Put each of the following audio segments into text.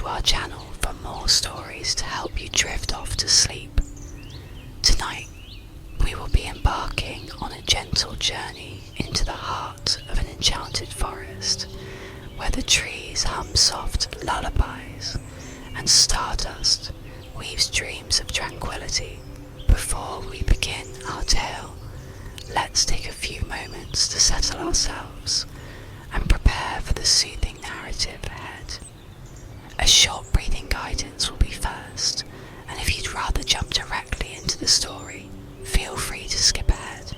to our channel for more stories to help you drift off to sleep. Tonight, we will be embarking on a gentle journey into the heart of an enchanted forest, where the trees hum soft lullabies and stardust weaves dreams of tranquility. Before we begin our tale, let's take a few moments to settle ourselves and prepare for the soothing narrative ahead. A short breathing guidance will be first, and if you'd rather jump directly into the story, feel free to skip ahead.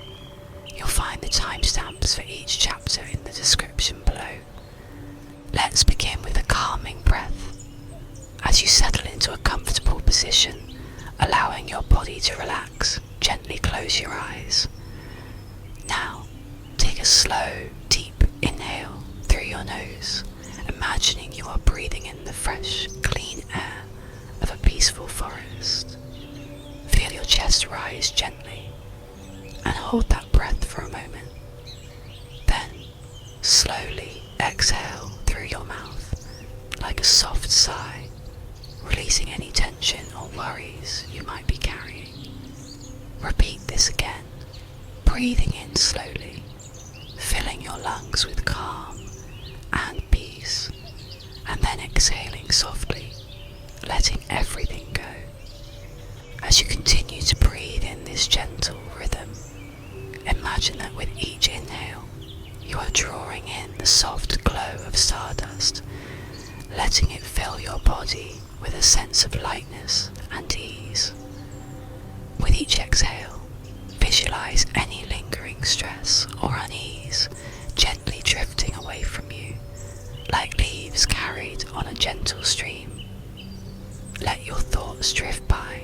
You'll find the timestamps for each chapter in the description below. Let's begin with a calming breath. As you settle into a comfortable position, allowing your body to relax, gently close your eyes. Now, take a slow, deep inhale through your nose, imagining you are breathing in the fresh, clean air of a peaceful forest. Feel your chest rise gently, and hold that breath for a moment. Then, slowly exhale through your mouth, like a soft sigh, releasing any tension or worries you might be carrying. Repeat this again, breathing in slowly, filling your lungs with calm and peace, and then exhaling softly, letting everything go. As you continue to breathe in this gentle rhythm, imagine that with each inhale, you are drawing in the soft glow of stardust, letting it fill your body with a sense of lightness and ease. With each exhale, visualize any lingering stress or unease gently drifting away from you, like leaves carried on a gentle stream. Let your thoughts drift by,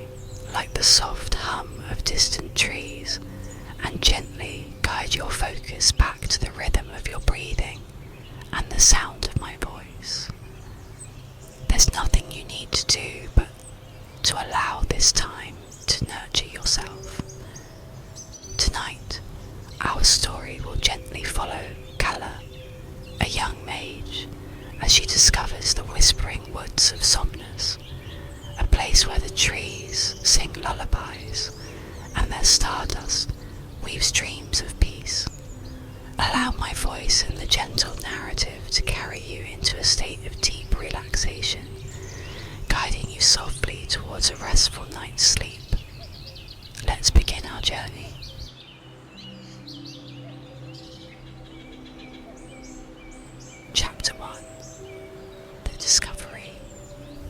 like the soft hum of distant trees, and gently guide your focus back to the rhythm of your breathing and the sound of my voice. There's nothing you need to do but to allow this time to nurture yourself. Tonight, our story will gently follow Calla, a young mage, as she discovers the Whispering Woods of Somnus, a place where the trees sing lullabies and their stardust weaves dreams of peace. Allow my voice and the gentle narrative to carry you into a state of deep relaxation, guiding you softly towards a restful night's sleep. Let's begin our journey. Chapter 1. The Discovery.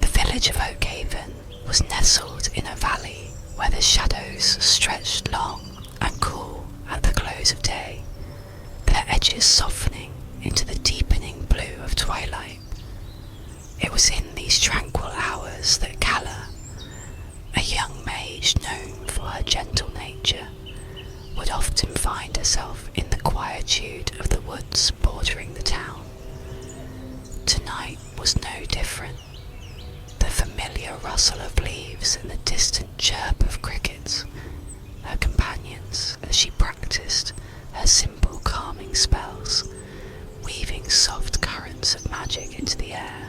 The village of Oakhaven was nestled in a valley where the shadows stretched long and cool at the close of day, their edges softening into the deepening blue of twilight. It was in these tranquil hours that Calla, a young mage known for her gentle nature, would often find herself in the quietude of the woods bordering the town. Tonight was no different. The familiar rustle of leaves and the distant chirp of crickets, her companions as she practiced her simple calming spells, weaving soft currents of magic into the air.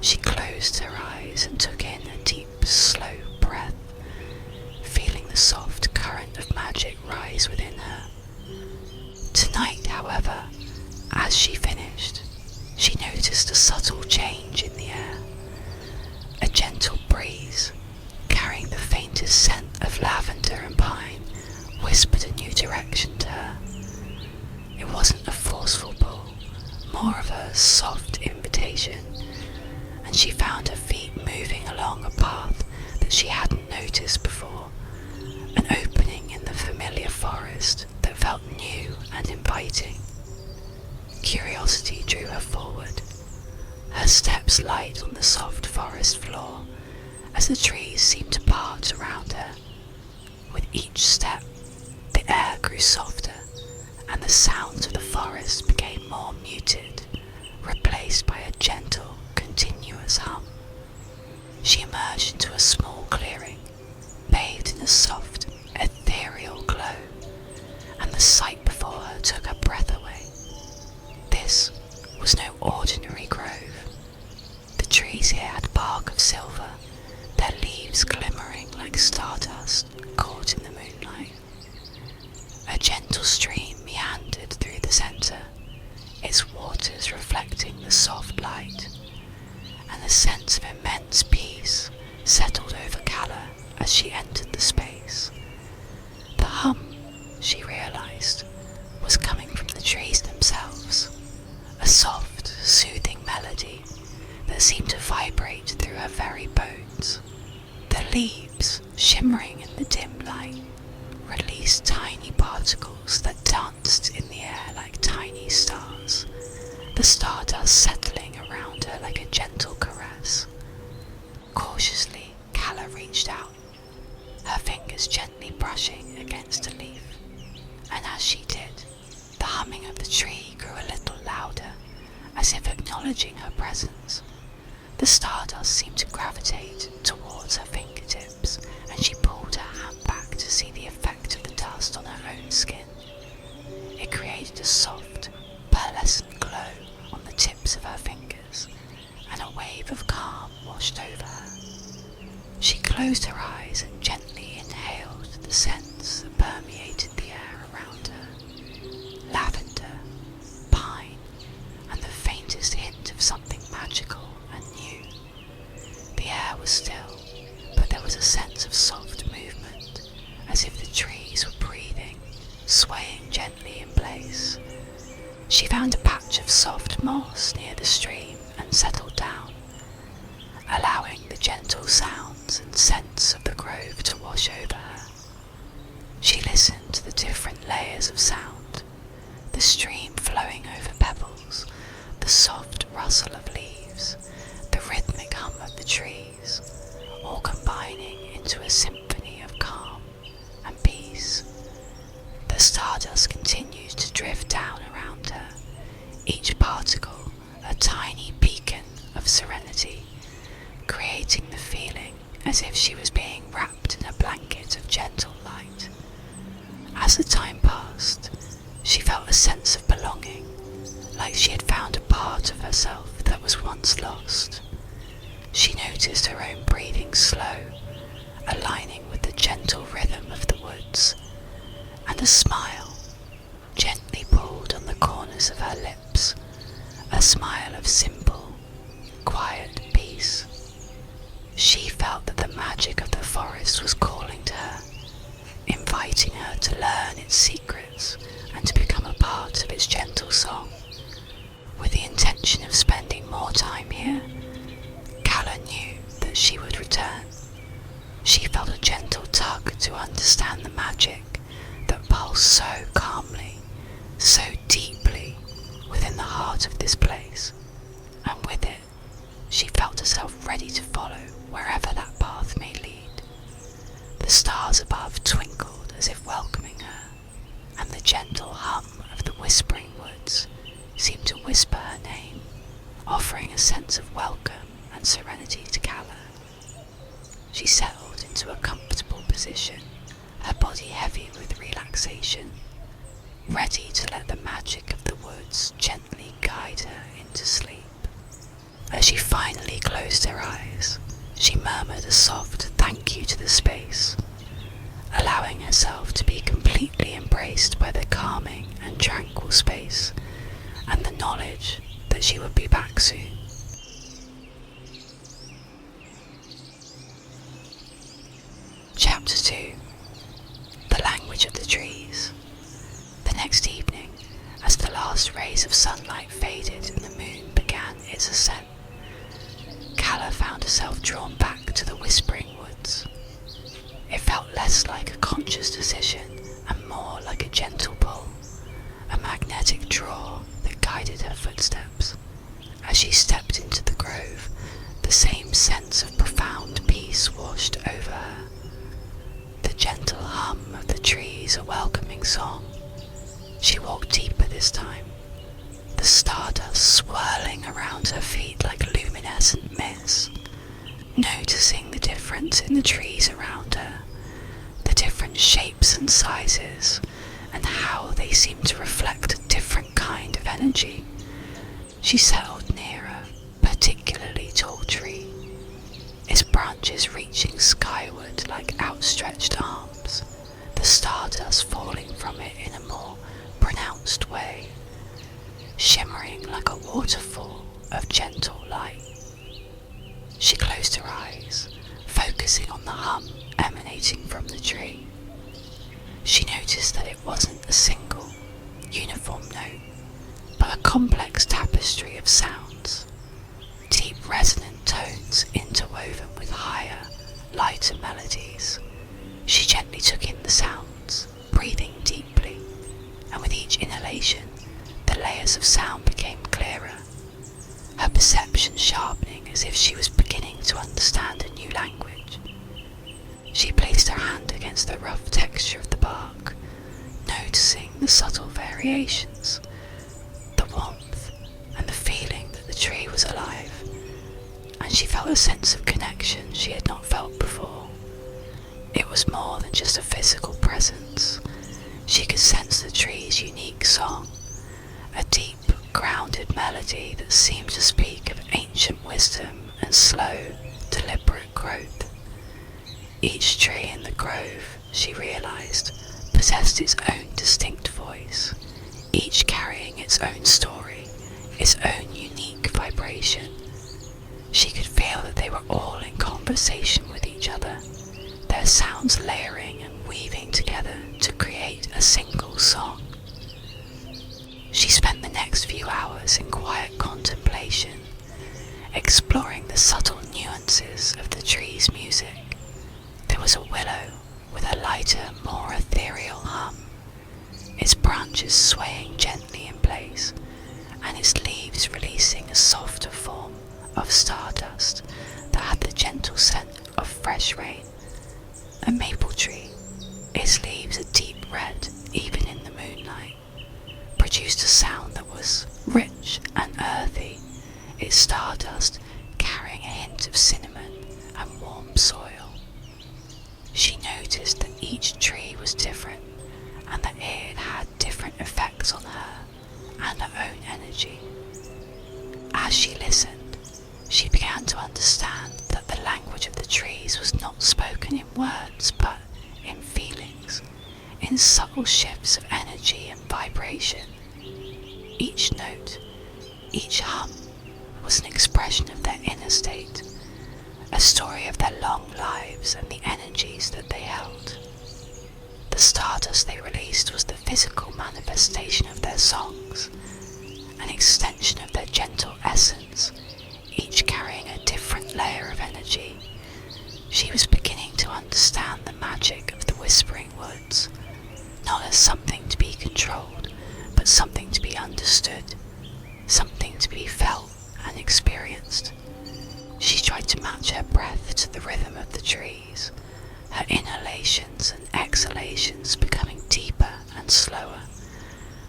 She closed her eyes and took in a deep, slow breath, feeling the soft current of magic rise within her. Tonight, however, as she finished, she noticed a subtle change in the air. A gentle breeze, carrying the faintest scent of lavender and pine, whispered a new direction to her. It wasn't a forceful pull, more of a soft invitation, and she found her feet moving along a path that she hadn't noticed before, an opening in the familiar forest that felt new and inviting. Curiosity drew her forward, her steps light on the soft forest floor as the trees seemed to part around her. With each step, the air grew softer and the sounds of the forest became more muted, replaced by a gentle, continuous hum. She emerged into a small clearing, bathed in a soft, ethereal glow, and the sight before her took her breath away. This was no ordinary grove. The trees here shimmering in the dim light, released tiny particles that danced in the air like tiny stars, the stardust settling around her like a gentle caress. Cautiously, Calla reached out, her fingers gently brushing against a leaf, and as she did, the humming of the tree grew a little louder, as if acknowledging her presence. The stardust seemed to gravitate towards her fingertips, and she pulled her hand back to see the effect of the dust on her own skin. It created a soft, pearlescent glow on the tips of her fingers, and a wave of calm washed over her. She closed her eyes and gently inhaled the scents that permeated the air around her. Lavender, pine, and the faintest hint of something magical and new. The air was still, but there was a sense of soft movement, as if the trees were breathing, swaying gently in place. She found a patch of soft moss near the stream and settled down, allowing the gentle sounds and scents of the grove to wash over her. She listened to the different layers of sound, the stream flowing over pebbles, the soft rustle of leaves, the rhythmic hum of the trees, all combining into a symphony of calm and peace. The stardust continued to drift down around her, each particle a tiny beacon of serenity, creating the feeling as if she was being wrapped in a blanket of gentle light. As the time passed, she felt a sense of belonging, like she had found a part of herself that was once lost. She noticed her own breathing slow, aligning with the gentle rhythm of the woods, and a smile gently pulled on the corners of her lips, a smile of simple, quiet peace. She felt that the magic of the forest was calling to her, inviting her to learn its secrets and to become a part of its gentle song. With the intention of spending more time here, Calla knew that she would return. She felt a gentle tug to understand the magic that pulsed so calmly, so deeply within the heart of this place, and with it, she felt herself ready to follow wherever that path may lead. The stars above twinkled as if welcoming her, and the gentle hum of the whispering woods seemed to whisper her name, offering a sense of welcome and serenity to Calla. She settled into a comfortable position, her body heavy with relaxation, ready to let the magic of the woods gently guide her into sleep. As she finally closed her eyes, she murmured a soft thank you to the space, allowing herself to be completely embraced by the calming and tranquil space, and the knowledge that she would be back soon. Chapter 2. The Language of the Trees. The next evening, as the last rays of sunlight faded and the moon began its ascent, Calla found herself drawn back to the Whispering Woods. It felt less like a conscious decision and more like a gentle pull, a magnetic draw that guided her footsteps. As she stepped into the grove, the same sense of profound peace washed over her. The gentle hum of the trees a welcoming song. She walked deeper this time, the stardust swirling around her feet like luminescent mist, noticing the difference in the trees around her, the different shapes and sizes, and how they seemed to reflect a different kind of energy. She settled near a particularly tall tree, its branches reaching skyward like outstretched arms, the stardust falling from it in a more pronounced way, shimmering like a waterfall of gentle light. She closed her eyes, focusing on the hum emanating from the tree. She noticed that it wasn't a single, uniform note, but a complex tapestry of sounds, deep resonant tones interwoven with higher, lighter melodies, against the rough texture of the bark, noticing the subtle variations, the warmth and the feeling that the tree was alive, and she felt a sense of connection she had not felt before. It was more than just a physical presence. She could sense the tree's unique song, a deep, grounded melody that seemed to speak of ancient wisdom and slow, deliberate growth. Each tree in the grove, she realized, possessed its own distinct voice, each carrying its own story, its own unique vibration. She could feel that they were all in conversation with each other, their sounds layering and weaving together to create a single song. She spent the next few hours in quiet contemplation, exploring the subtle nuances of the tree's music. There was a willow with a lighter, more ethereal hum, its branches swaying gently in place, and its leaves releasing a softer form of stardust that had the gentle scent of fresh rain. A maple tree, its leaves a deep red even in the moonlight, produced a sound that was rich and earthy, its stardust carrying a hint of cinnamon and warm soil. She noticed that each tree was different and that it had different effects on her and her own energy. As she listened, she began to understand that the language of the trees was not spoken in words but in feelings, in subtle shifts of energy and vibration. Each note, each hum, was an expression of their inner state, a story of their long lives and the energies that they held. The stardust they released was the physical manifestation of their songs, an extension of their gentle essence, each carrying a different layer of energy. She was beginning to understand the magic of the Whispering Woods, not as something to be controlled, but something to be understood, something to be felt and experienced. She tried to match her breath to the rhythm of the trees, her inhalations and exhalations becoming deeper and slower,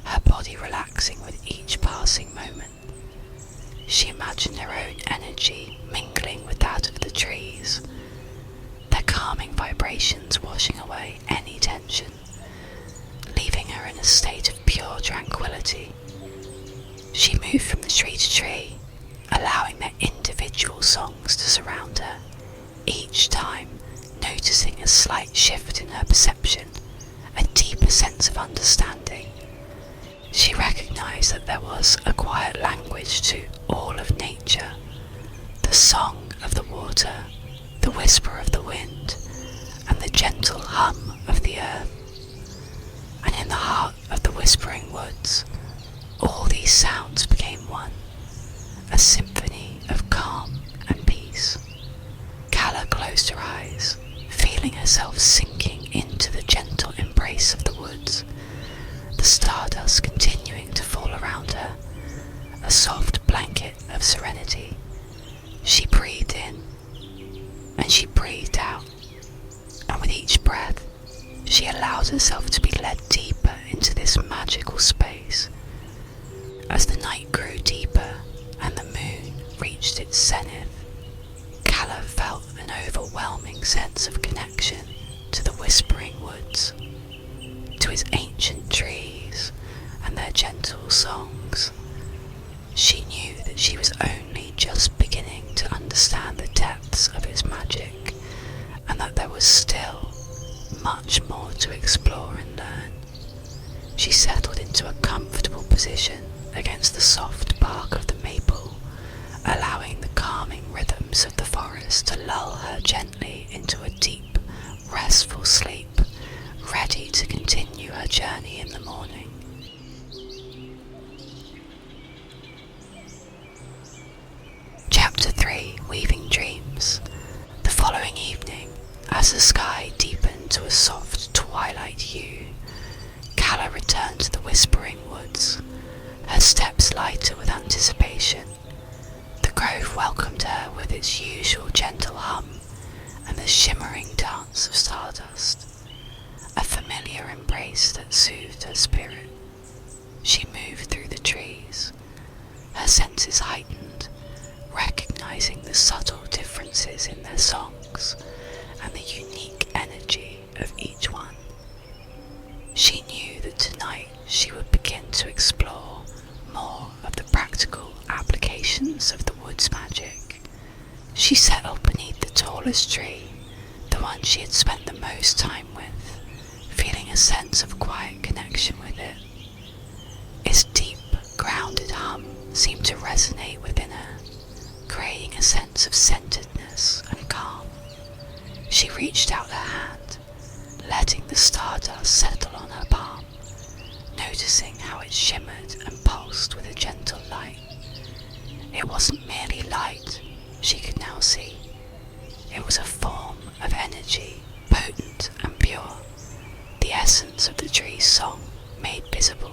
her body relaxing with each passing moment. She imagined her own energy mingling with that of the trees, their calming vibrations washing away any tension, leaving her in a state of pure tranquility. She moved from the tree to tree, allowing their individual songs to surround her, each time noticing a slight shift in her perception, a deeper sense of understanding. She recognized that there was a quiet language to all of nature, the song of the water, the whisper of the wind, and the gentle hum of the earth. And in the heart of the Whispering Woods, all these sounds became one, a symphony of calm and peace. Calla closed her eyes, feeling herself sinking into the gentle embrace of the woods, the stardust continuing to fall around her, a soft blanket of serenity. She breathed in, and she breathed out, and with each breath, she allowed herself to be led deeper into this magical space. As the night grew deeper and the moon reached its zenith, Calla felt an overwhelming sense of connection to the Whispering Woods, to its ancient trees and their gentle songs. She knew that she was only just beginning to understand the depths of its magic, and that there was still much more to explore and learn. She settled into a comfortable position against the soft bark of the maple, allowing the calming rhythms of the forest to lull her gently into a deep, restful sleep, ready to continue her journey in the morning. Chapter 3: Weaving Dreams. The following evening, as the sky deepened to a soft twilight hue, Calla returned to the Whispering Woods, her steps lighter with anticipation. The grove welcomed her with its usual gentle hum and the shimmering dance of stardust. familiar embrace that soothed her spirit. She moved through the trees, her senses heightened, recognizing the subtle differences in their songs and the unique energy of each one. She knew that tonight she would begin to explore more of the practical applications of the woods magic. She settled beneath the tallest tree, the one she had spent the most time with, feeling a sense of quiet connection with it. Its deep, grounded hum seemed to resonate within her, creating a sense of centeredness and calm. She reached out her hand, letting the stardust settle on her palm, noticing how it shimmered and pulsed with a gentle light. It wasn't merely light, she could now see. It was a form of energy, potent and pure, the essence of the tree's song made visible.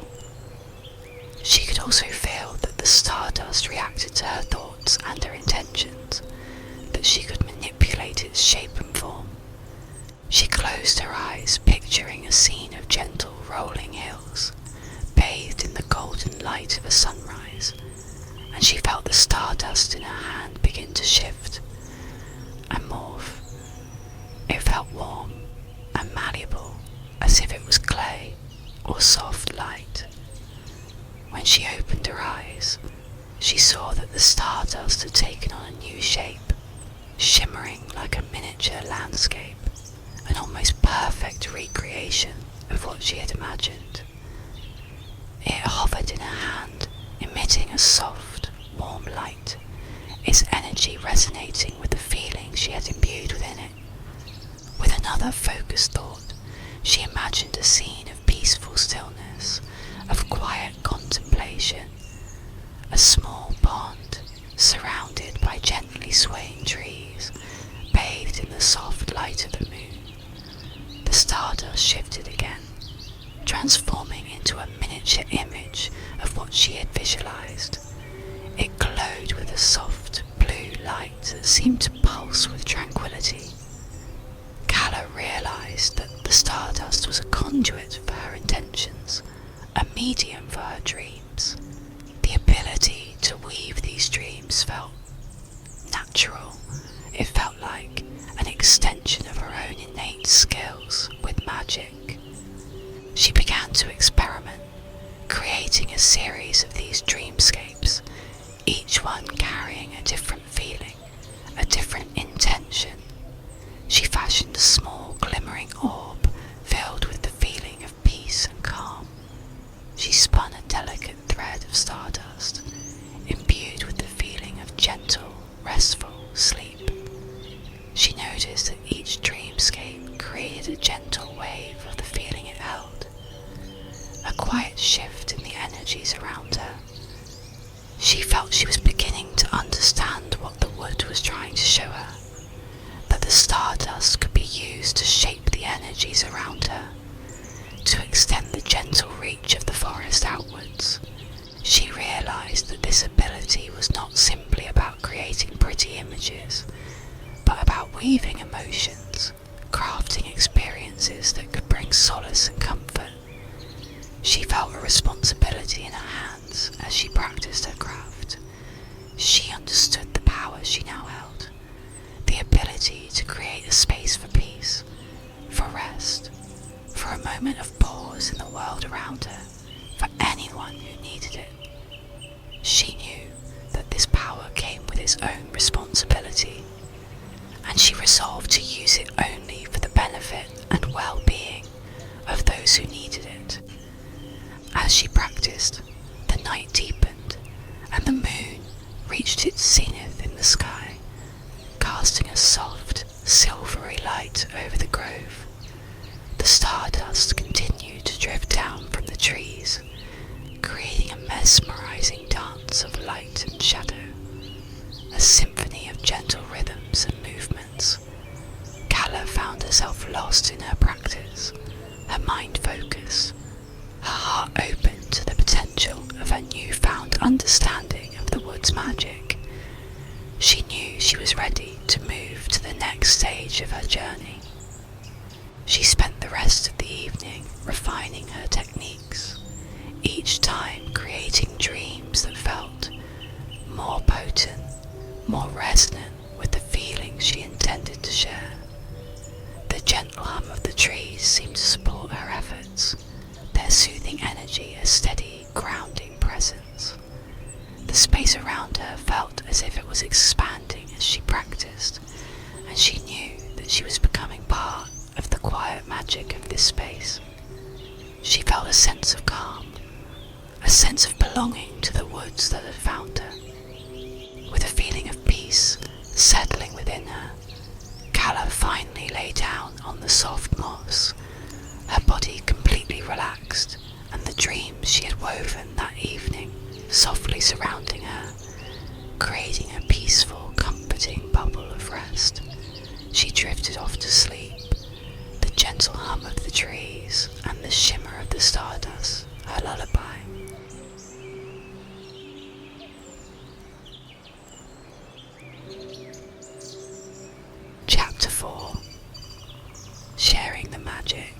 She could also feel that the stardust reacted to her thoughts and her intentions, that she could manipulate its shape and form. She closed her eyes, picturing a scene of gentle rolling hills, bathed in the golden light of a sunrise, and she felt the stardust in her hand begin to shift and morph. It felt warm and malleable, as if it was clay or soft light. When she opened her eyes, she saw that the stardust had taken on a new shape, shimmering like a miniature landscape, an almost perfect recreation of what she had imagined. It hovered in her hand, emitting a soft, warm light, its energy resonating with the feeling she had imbued within it. With another focused thought, she imagined a scene of peaceful stillness, of quiet contemplation, a small pond surrounded by gently swaying trees, bathed in the soft light of the moon. The stardust shifted again, transforming into a miniature image of what she had visualized. It glowed with a soft blue light that seemed to pulse with tranquility. Calla realized that the stardust was a conduit for her intentions, a medium for her dreams. The ability to weave these dreams felt natural. It felt like an extension of her own innate skills with magic. She began to experiment, creating a series of these dreamscapes, each one carrying a different feeling, a different intention. She fashioned a small glimmering orb filled with the feeling of peace and calm. She spun a delicate thread of stardust, imbued with the feeling of gentle, restful sleep. She noticed that each dreamscape created a gentle wave of the feeling it held, a quiet shift in the energies around her. She felt she was beginning to understand what the wood was trying to show her, that the stardust could be used to shape the energies around her, to extend the gentle reach of the forest outwards. She realized that this ability was not simply about creating pretty images, but about weaving emotions, crafting experiences that could bring solace and comfort. She felt a responsibility in her hands as she practiced her craft. She understood the power she now held, the ability to create a space for peace, for rest, for a moment of pause in the world around her, for anyone who needed it. She knew that this power came with its own responsibility, and she resolved to use it only for the benefit and well-being of those who needed it. As she practiced, the night deepened, and the moon reached its zenith in the sky, casting a soft, silvery light over the grove. The stardust continued to drift down from the trees, creating a mesmerizing dance of light and shadow, a symphony of gentle rhythms and movements. Calla found herself lost in her practice, her mind focused, her heart open to the potential of her newfound understanding of the wood's magic. She knew she was ready to move to the next stage of her journey. She spent the rest of the evening refining her techniques, each time creating dreams that felt more potent, more resonant with the feelings she intended to share. The gentle hum of the trees seemed to support her efforts, their soothing energy a steady, grounding presence. The space around her felt as if it was expanding as she practiced, and she knew that she was becoming part of the quiet magic of this space. She felt a sense of calm, a sense of belonging to the woods that had found her. With a feeling of peace settling within her, Calla finally lay down on the soft moss, her body completely relaxed, and the dreams she had woven that evening softly surrounding her, creating a peaceful, comforting bubble of rest. She drifted off to sleep, the gentle hum of the trees and the shimmer of the stardust, her lullaby. Chapter 4. Sharing the magic.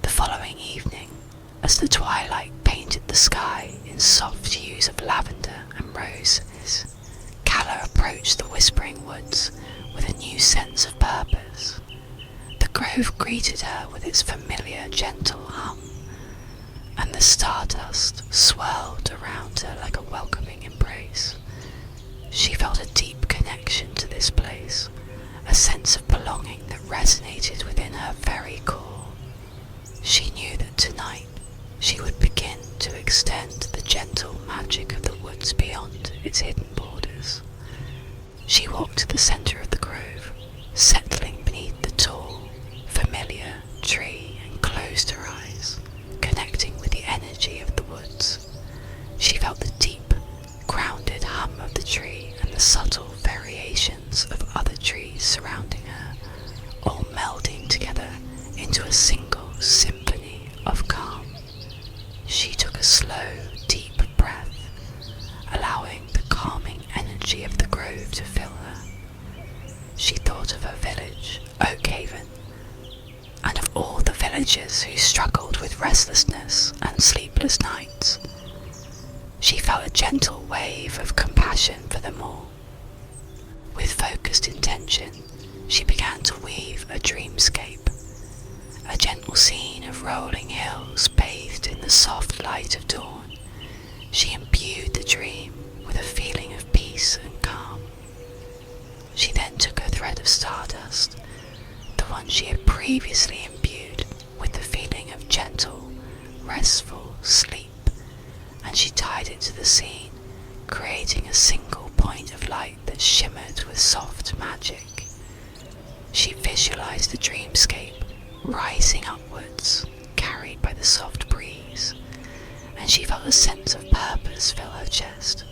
The following evening, as the twilight painted the sky in soft hues of lavender and roses, Calla approached the Whispering Woods with a new sense of purpose. The grove greeted her with its familiar gentle hum, and the stardust swirled around her like a welcoming embrace. She felt a deep connection to this place, a sense of belonging that resonated within her very core. She knew that tonight she would begin to extend the gentle magic of the woods beyond its hidden borders. She walked to the centre of the grove, settling beneath the tall, familiar tree, and closed her eyes, connecting with the energy of the woods. She felt the deep, grounded hum of the tree and the subtle variations of other trees surrounding her, all melding together into a single symphony of calm. She took a slow, deep breath, allowing the calming energy of the grove to fill her. She thought of her village, Oakhaven, and of all the villagers who struggled with restlessness and sleepless nights. She felt a gentle wave of compassion for them all. With focused intention, she began to weave a dreamscape, a gentle scene of rolling hills bathed in the soft light of dawn. She imbued the dream with a feeling of peace and calm. She then took a thread of stardust, the one she had previously imbued with the feeling of gentle, restful sleep, and she tied it to the scene, creating a single point of light that shimmered with soft magic. She visualized the dreamscape rising upwards, carried by the soft breeze, and she felt a sense of purpose fill her chest.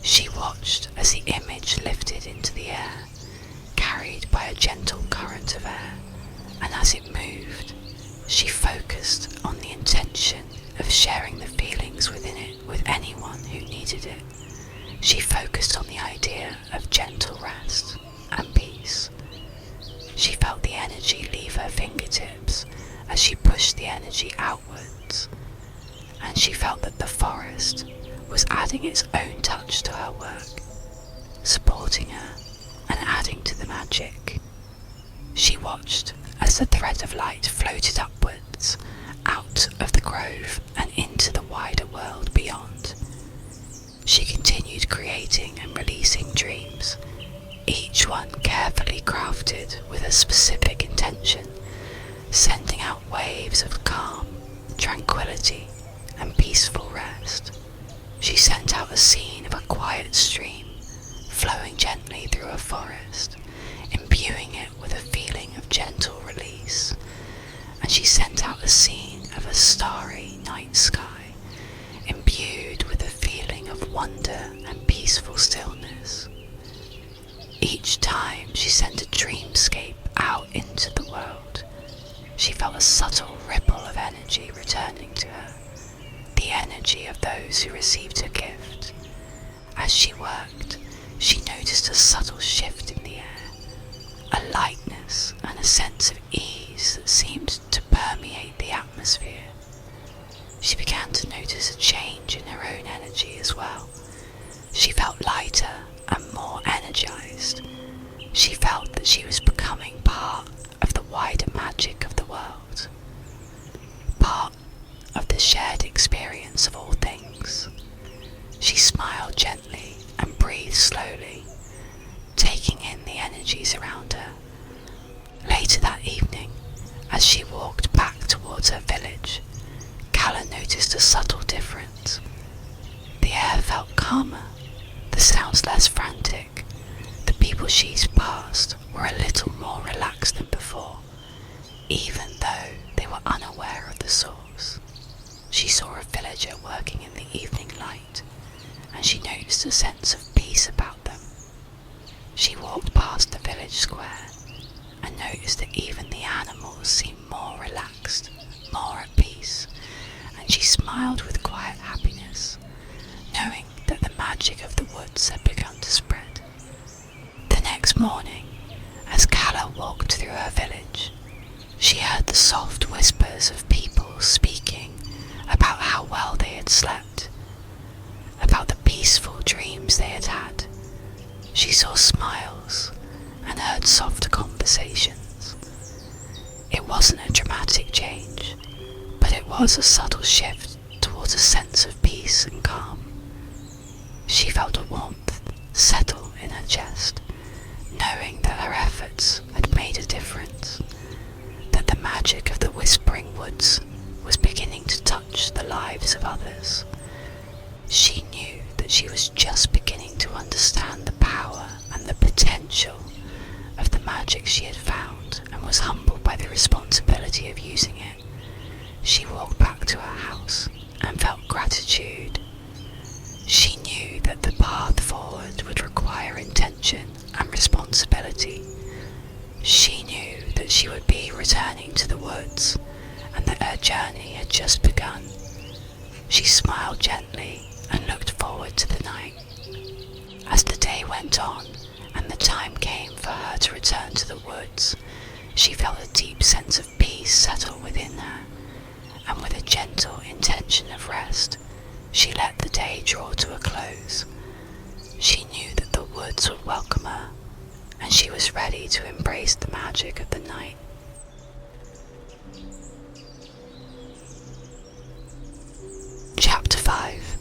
She watched as the image lifted into the air, carried by a gentle current of air, and as it moved, she focused on the intention of sharing the feelings within it with anyone who needed it. She focused on the idea of gentle rest and peace. She felt the energy leave her fingertips as she pushed the energy outwards, and she felt that the forest was adding its own touch to her work, supporting her and adding to the magic. She watched as the thread of light floated upwards, out of the grove and into the wider world beyond. She continued creating and releasing dreams, each one carefully crafted with a specific intention, sending out waves of calm, tranquility, and peaceful rest. She sent out a scene of a quiet stream, flowing gently through a forest, imbuing it with a feeling of gentle release, and she sent out a scene of a starry night sky, imbued with a feeling of wonder and peaceful stillness. Each time she sent a dreamscape out into the world, she felt a subtle ripple of energy returning to her, the energy of those who received her gift. As she worked, she noticed a subtle shift in the air, a lightness and a sense of ease that seemed to permeate the atmosphere. notice a change in her own energy as well. She felt lighter and more energized. She felt that she was becoming part of the wider magic of the world, part of the shared experience of all things. She smiled gently and breathed slowly, taking in the energies around her. Later that evening, as she walked back towards her village, Calla noticed a subtle difference. The air felt calmer, the sounds less frantic. The people she passed were a little more relaxed than before, even though they were unaware of the source. She saw a villager working in the evening light, and she noticed a sense of peace about them. She walked past the village square and noticed that even the animals seemed more relaxed, more at peace, and she smiled with quiet happiness, knowing that the magic of the woods had begun to spread. The next morning, as Calla walked through her village, she heard the soft whispers of people speaking about how well they had slept, about the peaceful dreams they had had. She saw smiles and heard soft conversations. It wasn't a dramatic change, but it was a subtle shift towards a sense of peace and calm. She felt a warmth settle in her chest, knowing that her efforts had made a difference, that the magic of the Whispering Woods was beginning to touch the lives of others. She knew that she was just beginning to understand the power and the potential of the magic she had found, and was humbled by the responsibility of using it. She walked back to her house and felt gratitude. She knew that the path forward would require intention and responsibility. She knew that she would be returning to the woods, and that her journey had just begun. She smiled gently and looked forward to the night. As the day went on and the time came for her to return to the woods, she felt a deep sense of peace settle within her, and with a gentle intention of rest, she let the day draw to a close. She knew that the woods would welcome her, and she was ready to embrace the magic of the night. Chapter 5.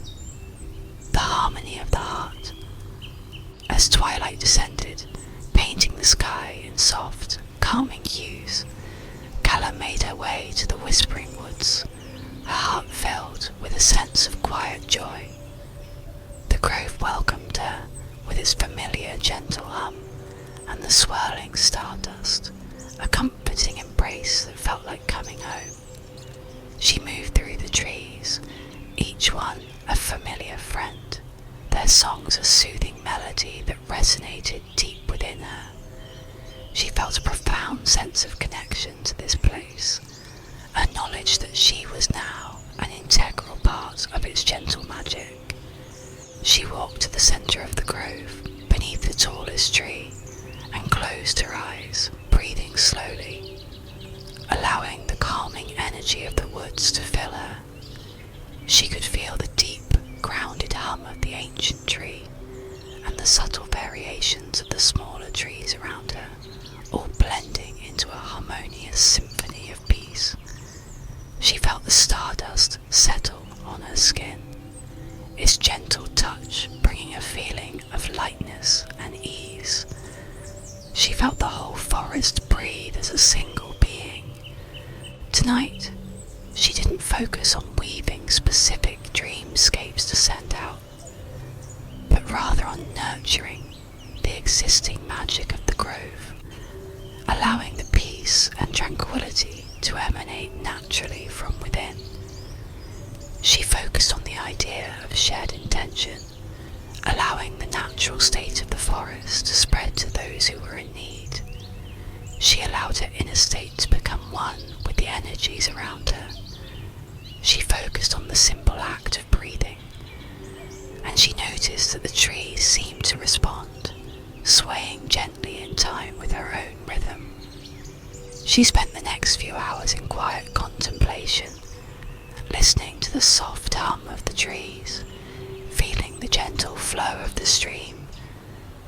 The Harmony of the Heart. As twilight descended, painting the sky in soft, calming hues, Calla made her way to the Whispering Woods, her heart filled with a sense of quiet joy. The grove welcomed her with its familiar gentle hum and the swirling stardust, a comforting embrace that felt like coming home. She moved through the trees, each one a familiar friend, their songs a soothing melody that resonated deep within her. She felt a profound sense of connection to this place, a knowledge that she was now an integral part of its gentle magic. She walked to the centre of the grove, beneath the tallest tree, and closed her eyes, breathing slowly, allowing the calming energy of the woods to fill her. She could feel the deep, grounded hum of the ancient tree, and the subtle variations of the smaller trees around her, all blending into a harmonious symphony of peace. She felt the stardust settle on her skin, its gentle touch bringing a feeling of lightness and ease. She felt the whole forest breathe as a single being. Tonight, she didn't focus on weaving specific dreamscapes to send out, but rather on nurturing the existing magic of the grove, allowing the peace and tranquility to emanate naturally from within. She focused on the idea of shared intention, allowing the natural state of the forest to spread to those who were in need. She allowed her inner state to become one with the energies around her. She focused on the simple act of breathing, and she noticed that the trees seemed to respond, swaying gently in time with her own rhythm. She spent the next few hours in quiet contemplation, listening to the the soft hum of the trees, feeling the gentle flow of the stream,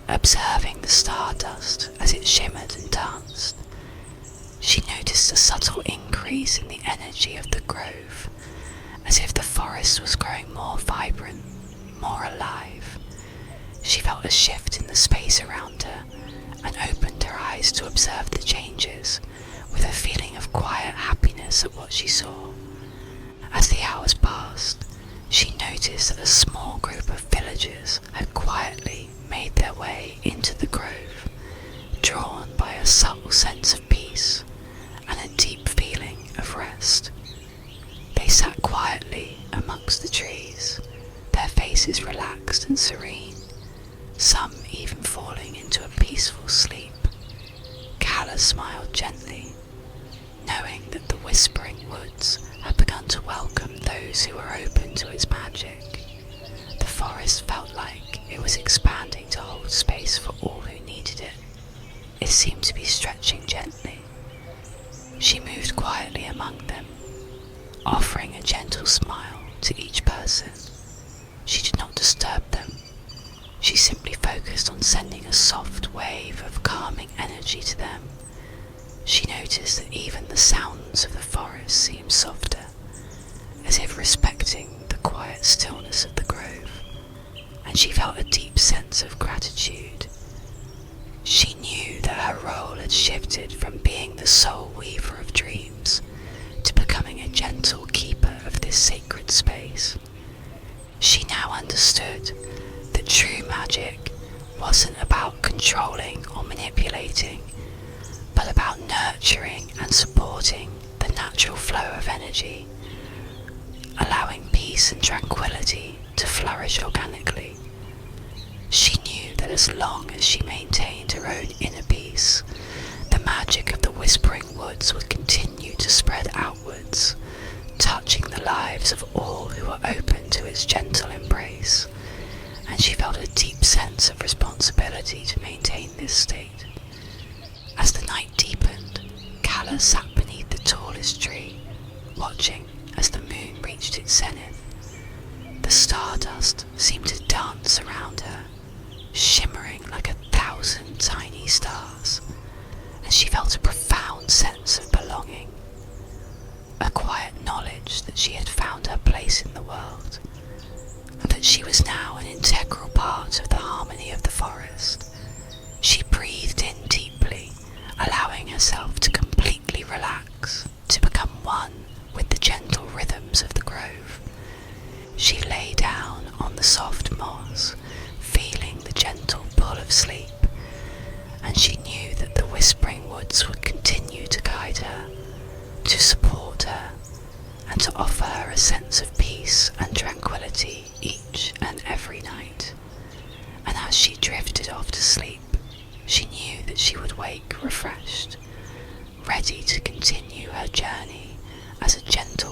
observing the stardust as it shimmered and danced. She noticed a subtle increase in the energy of the grove, as if the forest was growing more vibrant, more alive. She felt a shift in the space around her and opened her eyes to observe the changes, with a feeling of quiet happiness at what she saw. As the hours passed, she noticed that a small group of villagers had quietly made their way into the grove, drawn by a subtle sense of peace and a deep feeling of rest. They sat quietly amongst the trees, their faces relaxed and serene, some even falling into a peaceful sleep. Calla smiled gently, knowing that the Whispering Woods had begun to welcome those who were open to its magic. The forest felt like it was expanding to hold space for all who needed it. It seemed to be stretching gently. She moved quietly among them, offering a gentle smile to each person. She did not disturb them. She simply focused on sending a soft wave of calming energy to them. She noticed that even the sounds of the forest seemed softer, as if respecting the quiet stillness of the grove, and she felt a deep sense of gratitude. She knew that her role had shifted from being the sole weaver of dreams to becoming a gentle keeper of this sacred space. She now understood that true magic wasn't about controlling or manipulating, but about nurturing and supporting the natural flow of energy, allowing peace and tranquility to flourish organically. She knew that as long as she maintained her own inner peace, the magic of the Whispering Woods would continue to spread outwards, touching the lives of all who were open to its gentle embrace, and she felt a deep sense of responsibility to maintain this state. As the night deepened, Calla sat beneath the tallest tree, watching as the moon reached its zenith. The stardust seemed to dance around her, shimmering like 1,000 tiny stars, and she felt a profound sense of belonging, a quiet knowledge that she had found her place in the world, and that she was now an integral part of the harmony of the forest. She breathed in deeply, allowing herself to completely relax, to become one with the gentle rhythms of the grove. She lay down on the soft moss, feeling the gentle pull of sleep, and she knew that the Whispering Woods would continue to guide her, to support her, and to offer her a sense of peace and tranquility each and every night. And as she drifted off to sleep, she knew that she would wake refreshed, ready to continue her journey as a gentle